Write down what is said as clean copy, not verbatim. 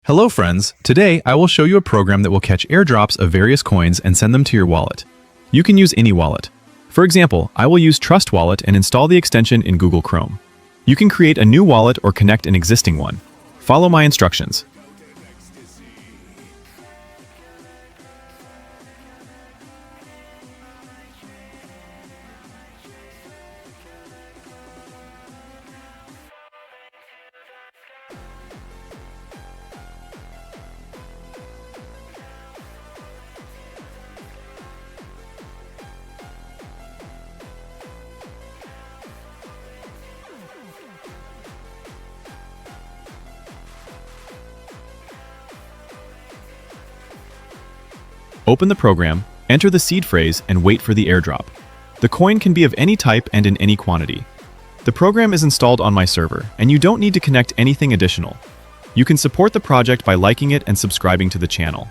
Hello friends, today I will show you a program that will catch airdrops of various coins and send them to your wallet. You can use any wallet. For example, I will use Trust Wallet and install the extension in Google Chrome. You can create a new wallet or connect an existing one. Follow my instructions. Open the program, enter the seed phrase, and wait for the airdrop. The coin can be of any type and in any quantity. The program is installed on my server, and you don't need to connect anything additional. You can support the project by liking it and subscribing to the channel.